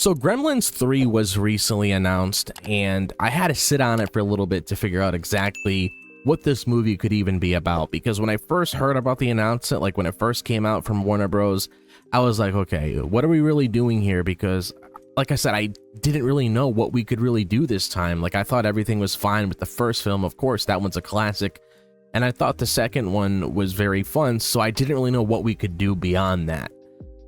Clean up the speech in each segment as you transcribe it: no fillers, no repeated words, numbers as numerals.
So Gremlins 3 was recently announced, and I had to sit on it for a little bit to figure out exactly what this movie could even be about. Because when I first heard about the announcement, like when it first came out from Warner Bros., I was like, okay, what are we really doing here? Because like I said, I didn't really know what we could really do this time. Like I thought everything was fine with the first film. Of course, that one's a classic. And I thought the second one was very fun, so I didn't really know what we could do beyond that.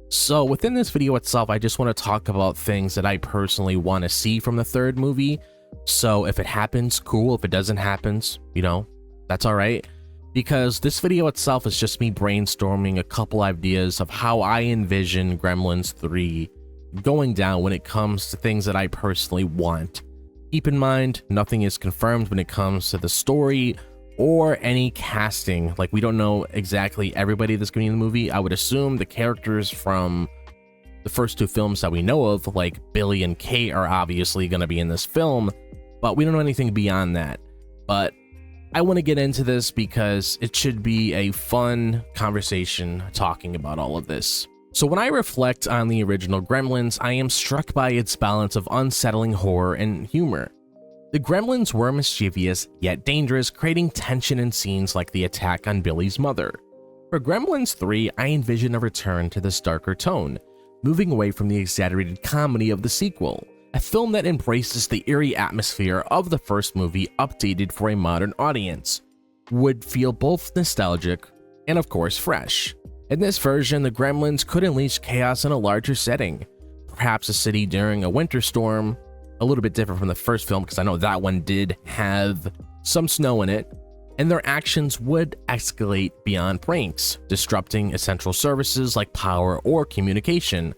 So within this video itself, I just want to talk about things that I personally want to see from the third movie. So if it happens, cool. If it doesn't happen, you know, that's all right. Because this video itself is just me brainstorming a couple ideas of how I envision Gremlins 3 going down when it comes to things that I personally want. Keep in mind, nothing is confirmed when it comes to the story or any casting. Like, we don't know exactly everybody that's going to be in the movie. I would assume the characters from the first two films that we know of, like Billy and Kate, are obviously going to be in this film, but we don't know anything beyond that. But I want to get into this because it should be a fun conversation talking about all of this. So when I reflect on the original Gremlins, I am struck by its balance of unsettling horror and humor. The Gremlins were mischievous yet dangerous, creating tension in scenes like the attack on Billy's mother. For Gremlins 3, I envision a return to this darker tone, moving away from the exaggerated comedy of the sequel, a film that embraces the eerie atmosphere of the first movie updated for a modern audience, would feel both nostalgic and of course fresh. In this version, the Gremlins could unleash chaos in a larger setting, perhaps a city during a winter storm, a little bit different from the first film because I know that one did have some snow in it, and their actions would escalate beyond pranks, disrupting essential services like power or communication,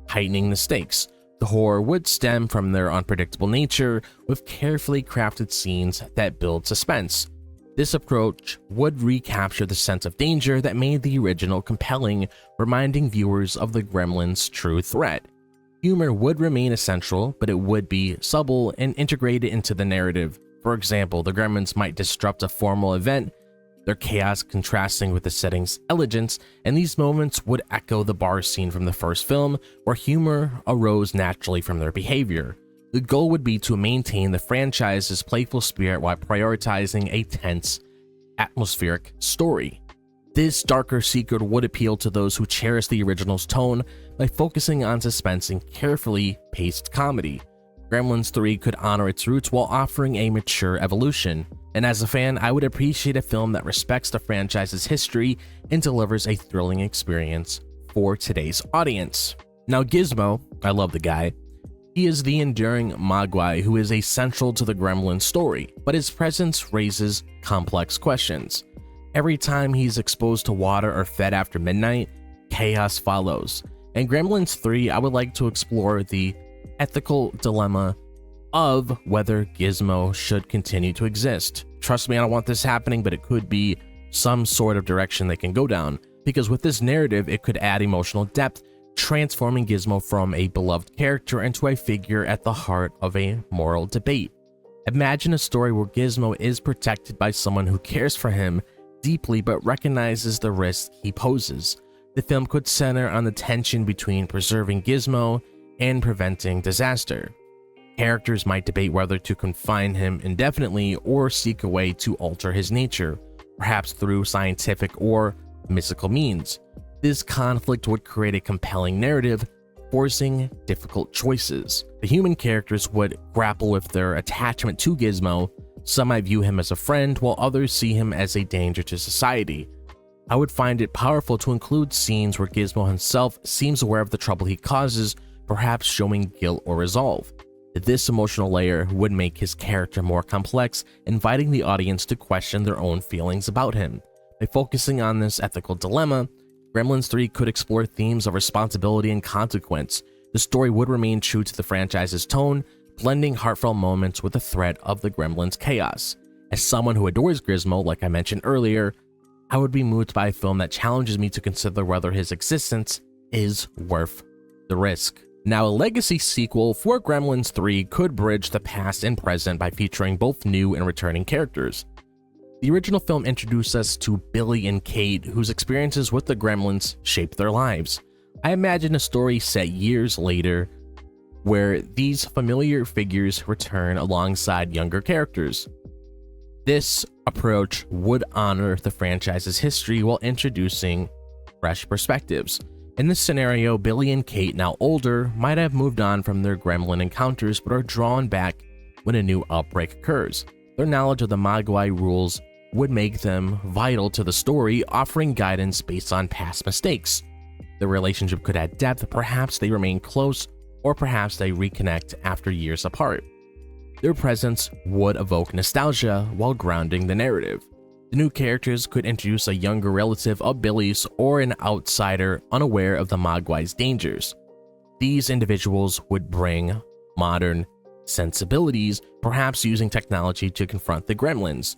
heightening the stakes. The horror would stem from their unpredictable nature, with carefully crafted scenes that build suspense. This approach would recapture the sense of danger that made the original compelling, reminding viewers of the Gremlins' true threat. Humor would remain essential, but it would be subtle and integrated into the narrative. For example, the Gremlins might disrupt a formal event, their chaos contrasting with the setting's elegance, and these moments would echo the bar scene from the first film, where humor arose naturally from their behavior. The goal would be to maintain the franchise's playful spirit while prioritizing a tense, atmospheric story. This darker secret would appeal to those who cherish the original's tone by focusing on suspense and carefully paced comedy. Gremlins 3 could honor its roots while offering a mature evolution, and as a fan, I would appreciate a film that respects the franchise's history and delivers a thrilling experience for today's audience. Now Gizmo, I love the guy. He is the enduring Mogwai who is essential to the Gremlins story, but his presence raises complex questions. Every time he's exposed to water or fed after midnight, chaos follows. In Gremlins 3, I would like to explore the ethical dilemma of whether Gizmo should continue to exist. Trust me, I don't want this happening, but it could be some sort of direction they can go down, because with this narrative, it could add emotional depth, transforming Gizmo from a beloved character into a figure at the heart of a moral debate. Imagine a story where Gizmo is protected by someone who cares for him deeply but recognizes the risk he poses. The film could center on the tension between preserving Gizmo and preventing disaster. Characters might debate whether to confine him indefinitely or seek a way to alter his nature, perhaps through scientific or mystical means. This conflict would create a compelling narrative, forcing difficult choices. The human characters would grapple with their attachment to Gizmo. Some might view him as a friend, while others see him as a danger to society. I would find it powerful to include scenes where Gizmo himself seems aware of the trouble he causes, perhaps showing guilt or resolve. This emotional layer would make his character more complex, inviting the audience to question their own feelings about him. By focusing on this ethical dilemma, Gremlins 3 could explore themes of responsibility and consequence. The story would remain true to the franchise's tone, blending heartfelt moments with the threat of the Gremlins' chaos. As someone who adores Gizmo, like I mentioned earlier, I would be moved by a film that challenges me to consider whether his existence is worth the risk. Now, a legacy sequel for Gremlins 3 could bridge the past and present by featuring both new and returning characters. The original film introduced us to Billy and Kate, whose experiences with the Gremlins shaped their lives. I imagine a story set years later where these familiar figures return alongside younger characters. This approach would honor the franchise's history while introducing fresh perspectives. In this scenario, Billy and Kate, now older, might have moved on from their gremlin encounters but are drawn back when a new outbreak occurs. Their knowledge of the Mogwai rules would make them vital to the story, offering guidance based on past mistakes. The relationship could add depth, perhaps they remain close, or perhaps they reconnect after years apart. Their presence would evoke nostalgia while grounding the narrative. The new characters could introduce a younger relative of Billy's or an outsider unaware of the Mogwai's dangers. These individuals would bring modern sensibilities, perhaps using technology to confront the Gremlins.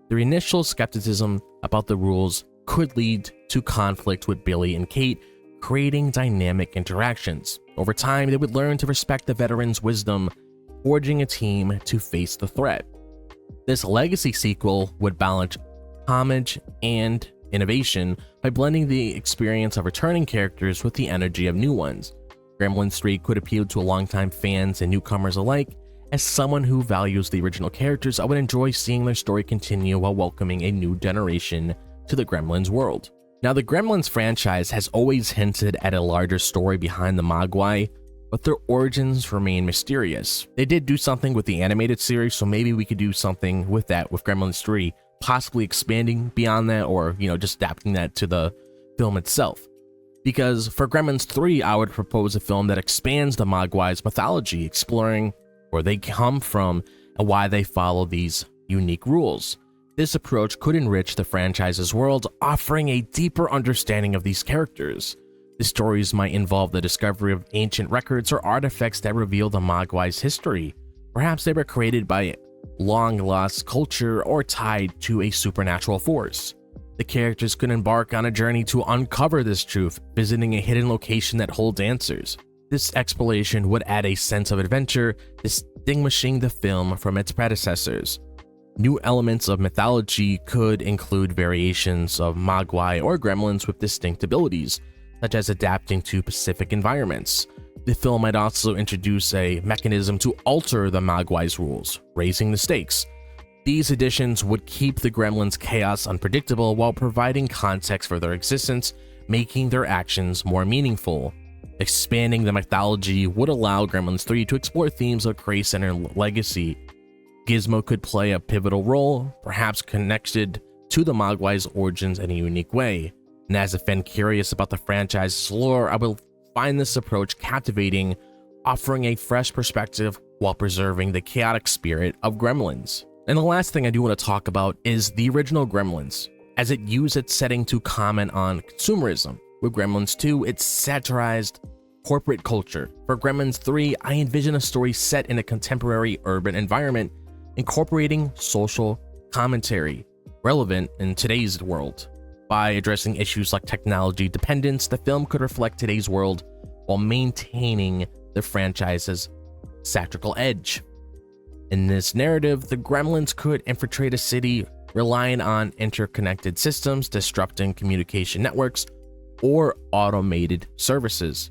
Their initial skepticism about the rules could lead to conflict with Billy and Kate, creating dynamic interactions. Over time, they would learn to respect the veterans' wisdom, forging a team to face the threat. This legacy sequel would balance homage and innovation by blending the experience of returning characters with the energy of new ones. Gremlins 3 could appeal to longtime fans and newcomers alike. As someone who values the original characters, I would enjoy seeing their story continue while welcoming a new generation to the Gremlins world. Now, the Gremlins franchise has always hinted at a larger story behind the Mogwai, but their origins remain mysterious. They did do something with the animated series, so maybe we could do something with that with Gremlins 3, possibly expanding beyond that, or just adapting that to the film itself. Because for Gremlins 3, I would propose a film that expands the Mogwai's mythology, exploring where they come from and why they follow these unique rules. This approach could enrich the franchise's world, offering a deeper understanding of these characters. The stories might involve the discovery of ancient records or artifacts that reveal the Mogwai's history. Perhaps they were created by long-lost culture or tied to a supernatural force. The characters could embark on a journey to uncover this truth, visiting a hidden location that holds answers. This exploration would add a sense of adventure, distinguishing the film from its predecessors. New elements of mythology could include variations of Mogwai or Gremlins with distinct abilities, such as adapting to specific environments. The film might also introduce a mechanism to alter the Mogwai's rules, raising the stakes. These additions would keep the Gremlins' chaos unpredictable while providing context for their existence, making their actions more meaningful. Expanding the mythology would allow Gremlins 3 to explore themes of grace and legacy. Gizmo could play a pivotal role, perhaps connected to the Mogwai's origins in a unique way. And as a fan curious about the franchise's lore, I will find this approach captivating, offering a fresh perspective while preserving the chaotic spirit of Gremlins. And the last thing I do want to talk about is the original Gremlins, as it used its setting to comment on consumerism. With Gremlins 2, it satirized corporate culture. For Gremlins 3, I envision a story set in a contemporary urban environment, incorporating social commentary relevant in today's world. By addressing issues like technology dependence, the film could reflect today's world while maintaining the franchise's satirical edge. In this narrative, the Gremlins could infiltrate a city, relying on interconnected systems, disrupting communication networks, or automated services.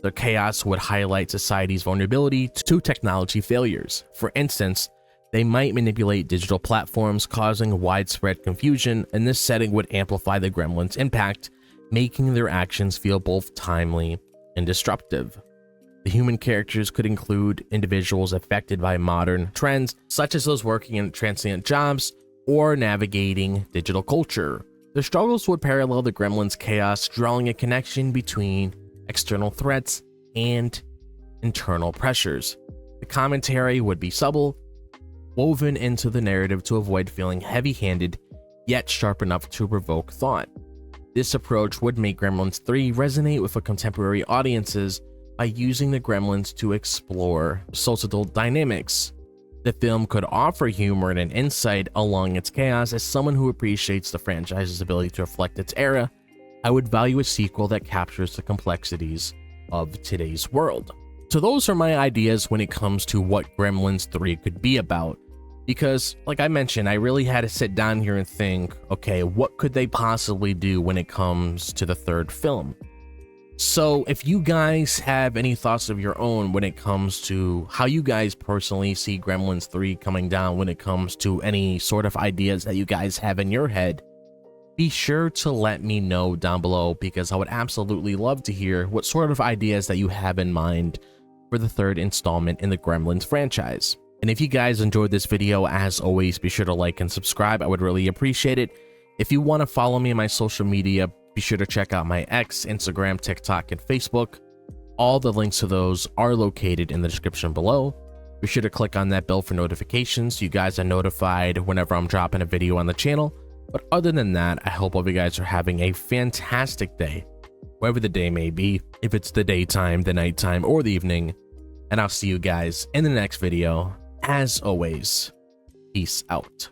The chaos would highlight society's vulnerability to technology failures. For instance, they might manipulate digital platforms, causing widespread confusion, and this setting would amplify the Gremlins' impact, making their actions feel both timely and disruptive. The human characters could include individuals affected by modern trends, such as those working in transient jobs or navigating digital culture. Their struggles would parallel the Gremlins' chaos, drawing a connection between external threats and internal pressures. The commentary would be subtle, woven into the narrative to avoid feeling heavy-handed, yet sharp enough to provoke thought. This approach would make Gremlins 3 resonate with contemporary audiences by using the Gremlins to explore societal dynamics. The film could offer humor and an insight along its chaos. As someone who appreciates the franchise's ability to reflect its era, I would value a sequel that captures the complexities of today's world. So those are my ideas when it comes to what Gremlins 3 could be about. Because, like I mentioned, I really had to sit down here and think, okay, what could they possibly do when it comes to the third film? So if you guys have any thoughts of your own when it comes to how you guys personally see Gremlins 3 coming down, when it comes to any sort of ideas that you guys have in your head, be sure to let me know down below, because I would absolutely love to hear what sort of ideas that you have in mind for the third installment in the Gremlins franchise. And if you guys enjoyed this video, as always, be sure to like and subscribe. I would really appreciate it. If you want to follow me on my social media, be sure to check out my X, Instagram, TikTok, and Facebook. All the links to those are located in the description below. Be sure to click on that bell for notifications so you guys are notified whenever I'm dropping a video on the channel. But other than that, I hope all of you guys are having a fantastic day, wherever the day may be, if it's the daytime, the nighttime, or the evening. And I'll see you guys in the next video. As always, peace out.